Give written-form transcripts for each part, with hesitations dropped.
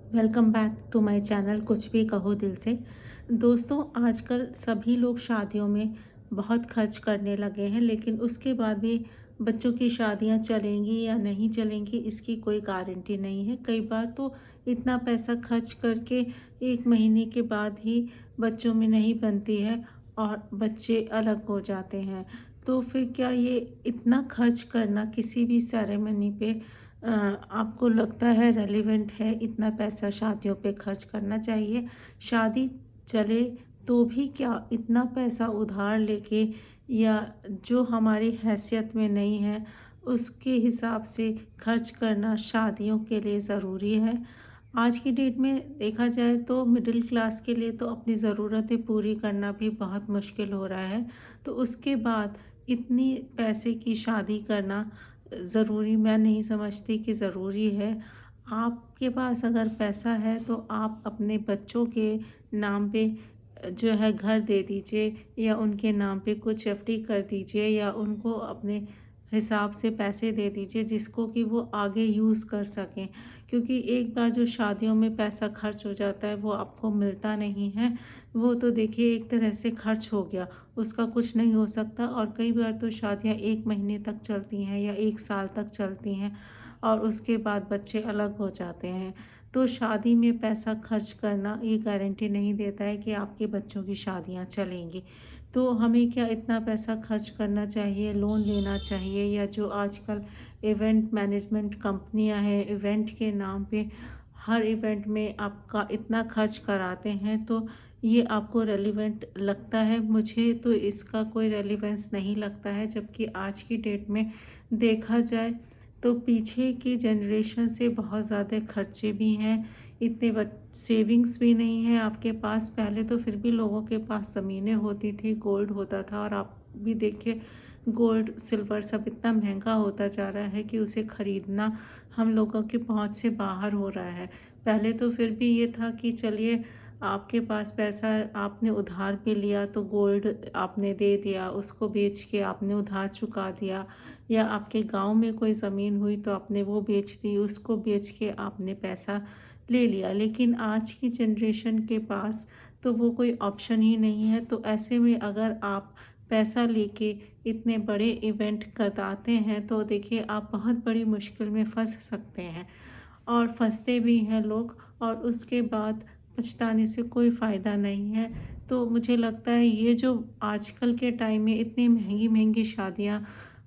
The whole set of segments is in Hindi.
Welcome back to my channel कुछ भी कहो दिल से। दोस्तों, आजकल सभी लोग शादियों में बहुत खर्च करने लगे हैं, लेकिन उसके बाद भी बच्चों की शादियां चलेंगी या नहीं चलेंगी इसकी कोई गारंटी नहीं है। कई बार तो इतना पैसा खर्च करके 1 महीने के बाद ही बच्चों में नहीं बनती है और बच्चे अलग हो जाते हैं। तो फिर क्या ये इतना खर्च करना किसी भी सेरेमनी पे आपको लगता है रेलिवेंट है? इतना पैसा शादियों पे खर्च करना चाहिए? शादी चले तो भी क्या इतना पैसा उधार लेके या जो हमारी हैसियत में नहीं है उसके हिसाब से खर्च करना शादियों के लिए ज़रूरी है? आज की डेट में देखा जाए तो मिडिल क्लास के लिए तो अपनी ज़रूरतें पूरी करना भी बहुत मुश्किल हो रहा है। तो उसके बाद इतनी पैसे की शादी करना ज़रूरी मैं नहीं समझती कि ज़रूरी है। आपके पास अगर पैसा है तो आप अपने बच्चों के नाम पे जो है घर दे दीजिए या उनके नाम पे कुछ एफडी कर दीजिए या उनको अपने हिसाब से पैसे दे दीजिए जिसको कि वो आगे यूज़ कर सकें। क्योंकि एक बार जो शादियों में पैसा खर्च हो जाता है वो आपको मिलता नहीं है। वो तो देखिए एक तरह से खर्च हो गया, उसका कुछ नहीं हो सकता। और कई बार तो शादियां 1 महीने तक चलती हैं या 1 साल तक चलती हैं और उसके बाद बच्चे अलग हो जाते हैं। तो शादी में पैसा खर्च करना ये गारंटी नहीं देता है कि आपके बच्चों की शादियां चलेंगी। तो हमें क्या इतना पैसा खर्च करना चाहिए, लोन लेना चाहिए, या जो आजकल इवेंट मैनेजमेंट कंपनियां हैं इवेंट के नाम पे हर इवेंट में आपका इतना खर्च कराते हैं, तो ये आपको रेलिवेंट लगता है? मुझे तो इसका कोई रेलिवेंस नहीं लगता है। जबकि आज की डेट में देखा जाए तो पीछे की जनरेशन से बहुत ज़्यादा खर्चे भी हैं। इतने सेविंग्स भी नहीं है आपके पास। पहले तो फिर भी लोगों के पास ज़मीनें होती थी, गोल्ड होता था। और आप भी देखिए गोल्ड सिल्वर सब इतना महंगा होता जा रहा है कि उसे ख़रीदना हम लोगों की पहुंच से बाहर हो रहा है। पहले तो फिर भी ये था कि चलिए आपके पास पैसा है, आपने उधार पे लिया तो गोल्ड आपने दे दिया, उसको बेच के आपने उधार चुका दिया। या आपके गांव में कोई ज़मीन हुई तो आपने वो बेच दी, उसको बेच के आपने पैसा ले लिया। लेकिन आज की जनरेशन के पास तो वो कोई ऑप्शन ही नहीं है। तो ऐसे में अगर आप पैसा लेके इतने बड़े इवेंट कराते हैं तो देखिए आप बहुत बड़ी मुश्किल में फंस सकते हैं और फंसते भी हैं लोग। और उसके बाद पछताने से कोई फ़ायदा नहीं है। तो मुझे लगता है ये जो आजकल के टाइम में इतनी महंगी महंगी शादियां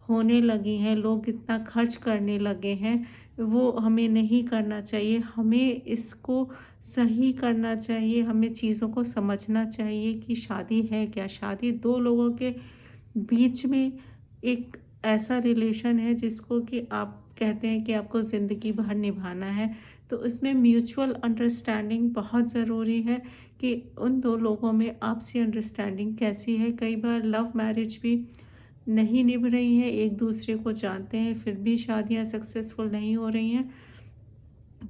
होने लगी हैं, लोग इतना खर्च करने लगे हैं, वो हमें नहीं करना चाहिए। हमें इसको सही करना चाहिए, हमें चीज़ों को समझना चाहिए कि शादी है क्या। शादी दो लोगों के बीच में एक ऐसा रिलेशन है जिसको कि आप कहते हैं कि आपको ज़िंदगी भर निभाना है। तो उसमें म्यूचुअल अंडरस्टैंडिंग बहुत ज़रूरी है कि उन दो लोगों में आपसी अंडरस्टैंडिंग कैसी है। कई बार लव मैरिज भी नहीं निभ रही हैं, एक दूसरे को जानते हैं फिर भी शादियां सक्सेसफुल नहीं हो रही हैं।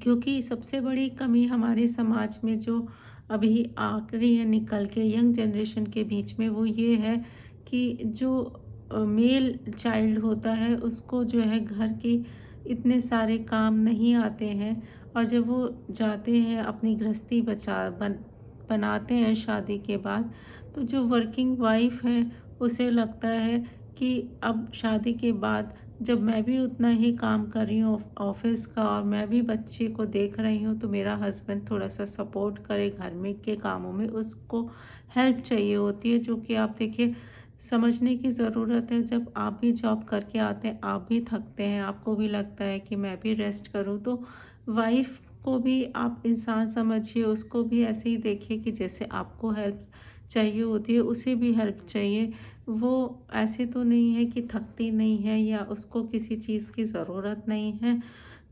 क्योंकि सबसे बड़ी कमी हमारे समाज में जो अभी आ रही है निकल के यंग जनरेशन के बीच में, वो ये है कि जो मेल चाइल्ड होता है उसको जो है घर के इतने सारे काम नहीं आते हैं। और जब वो जाते हैं अपनी गृहस्थी बनाते हैं शादी के बाद, तो जो वर्किंग वाइफ है उसे लगता है कि अब शादी के बाद जब मैं भी उतना ही काम कर रही हूँ ऑफिस का और मैं भी बच्चे को देख रही हूँ, तो मेरा हस्बैंड थोड़ा सा सपोर्ट करे घर में के कामों में, उसको हेल्प चाहिए होती है। जो कि आप देखिए समझने की ज़रूरत है। जब आप भी जॉब करके आते हैं, आप भी थकते हैं, आपको भी लगता है कि मैं भी रेस्ट करूँ, तो वाइफ को भी आप इंसान समझिए, उसको भी ऐसे ही देखिए कि जैसे आपको हेल्प चाहिए होती है उसे भी हेल्प चाहिए। वो ऐसे तो नहीं है कि थकती नहीं है या उसको किसी चीज़ की ज़रूरत नहीं है।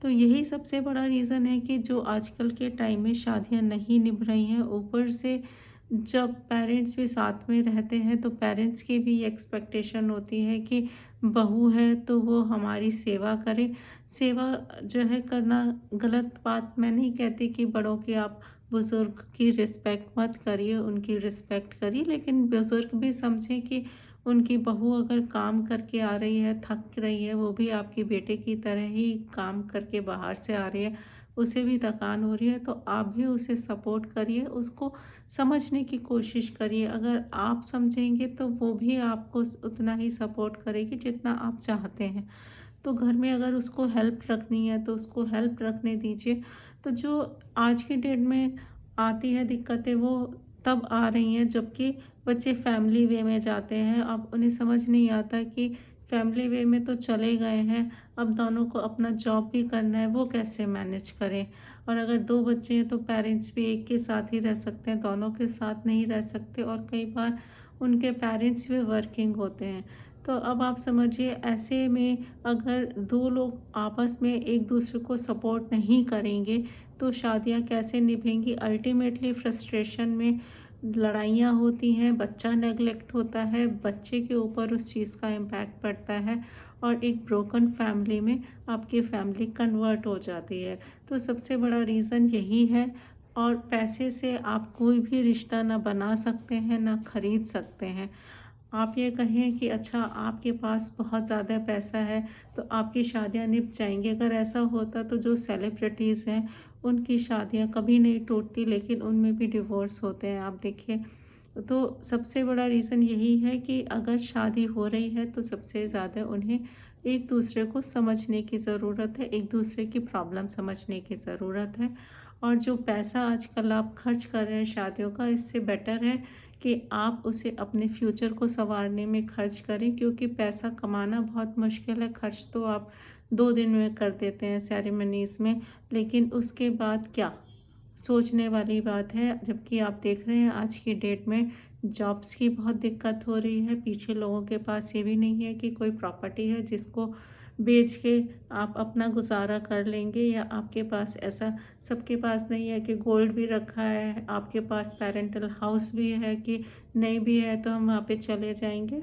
तो यही सबसे बड़ा रीज़न है कि जो आजकल के टाइम में शादियां नहीं निभ रही हैं। ऊपर से जब पेरेंट्स भी साथ में रहते हैं तो पेरेंट्स की भी एक्सपेक्टेशन होती है कि बहू है तो वो हमारी सेवा करे। सेवा जो है करना गलत बात मैं नहीं कहती कि बड़ों की आप बुज़ुर्ग की रिस्पेक्ट मत करिए, उनकी रिस्पेक्ट करिए, लेकिन बुज़ुर्ग भी समझें कि उनकी बहू अगर काम करके आ रही है, थक रही है, वो भी आपके बेटे की तरह ही काम करके बाहर से आ रही है, उसे भी थकान हो रही है, तो आप भी उसे सपोर्ट करिए, उसको समझने की कोशिश करिए। अगर आप समझेंगे तो वो भी आपको उतना ही सपोर्ट करेगी जितना आप चाहते हैं। तो घर में अगर उसको हेल्प रखनी है तो उसको हेल्प रखने दीजिए। तो जो आज की डेट में आती है दिक्कतें, वो तब आ रही हैं जबकि बच्चे फैमिली वे में जाते हैं। अब उन्हें समझ नहीं आता कि फैमिली वे में तो चले गए हैं, अब दोनों को अपना जॉब भी करना है, वो कैसे मैनेज करें। और अगर 2 बच्चे हैं तो पेरेंट्स भी एक के साथ ही रह सकते हैं, दोनों के साथ नहीं रह सकते, और कई बार उनके पेरेंट्स भी वर्किंग होते हैं। तो अब आप समझिए, ऐसे में अगर 2 लोग आपस में एक दूसरे को सपोर्ट नहीं करेंगे तो शादियां कैसे निभेंगी। अल्टीमेटली फ्रस्ट्रेशन में लड़ाइयाँ होती हैं, बच्चा नेगलेक्ट होता है, बच्चे के ऊपर उस चीज़ का इम्पैक्ट पड़ता है, और एक ब्रोकन फैमिली में आपकी फैमिली कन्वर्ट हो जाती है। तो सबसे बड़ा रीज़न यही है। और पैसे से आप कोई भी रिश्ता ना बना सकते हैं, ना खरीद सकते हैं। आप ये कहें कि अच्छा आपके पास बहुत ज़्यादा पैसा है तो आपकी शादियां निभ जाएंगी, अगर ऐसा होता तो जो सेलिब्रिटीज़ हैं उनकी शादियां कभी नहीं टूटती, लेकिन उनमें भी डिवोर्स होते हैं, आप देखिए। तो सबसे बड़ा रीज़न यही है कि अगर शादी हो रही है तो सबसे ज़्यादा उन्हें एक दूसरे को समझने की ज़रूरत है, एक दूसरे की प्रॉब्लम समझने की ज़रूरत है। और जो पैसा आजकल आप खर्च कर रहे हैं शादियों का, इससे बेटर है कि आप उसे अपने फ्यूचर को सँवारने में खर्च करें, क्योंकि पैसा कमाना बहुत मुश्किल है। खर्च तो आप 2 दिन में कर देते हैं सेरेमनीज़ में, लेकिन उसके बाद क्या, सोचने वाली बात है। जबकि आप देख रहे हैं आज की डेट में जॉब्स की बहुत दिक्कत हो रही है, पीछे लोगों के पास ये भी नहीं है कि कोई प्रॉपर्टी है जिसको बेच के आप अपना गुजारा कर लेंगे, या आपके पास ऐसा सबके पास नहीं है कि गोल्ड भी रखा है, आपके पास पेरेंटल हाउस भी है कि नहीं भी है तो हम वहाँ पे चले जाएंगे।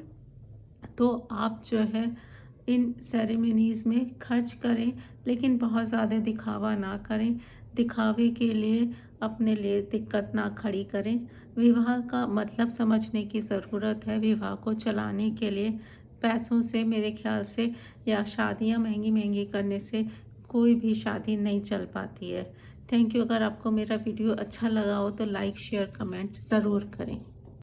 तो आप जो है इन सेरेमनीज़ में खर्च करें, लेकिन बहुत ज़्यादा दिखावा ना करें। दिखावे के लिए अपने लिए दिक्कत ना खड़ी करें। विवाह का मतलब समझने की ज़रूरत है। विवाह को चलाने के लिए पैसों से, मेरे ख्याल से, या शादियां महंगी महंगी करने से कोई भी शादी नहीं चल पाती है। Thank you. अगर आपको मेरा वीडियो अच्छा लगा हो तो लाइक शेयर कमेंट ज़रूर करें।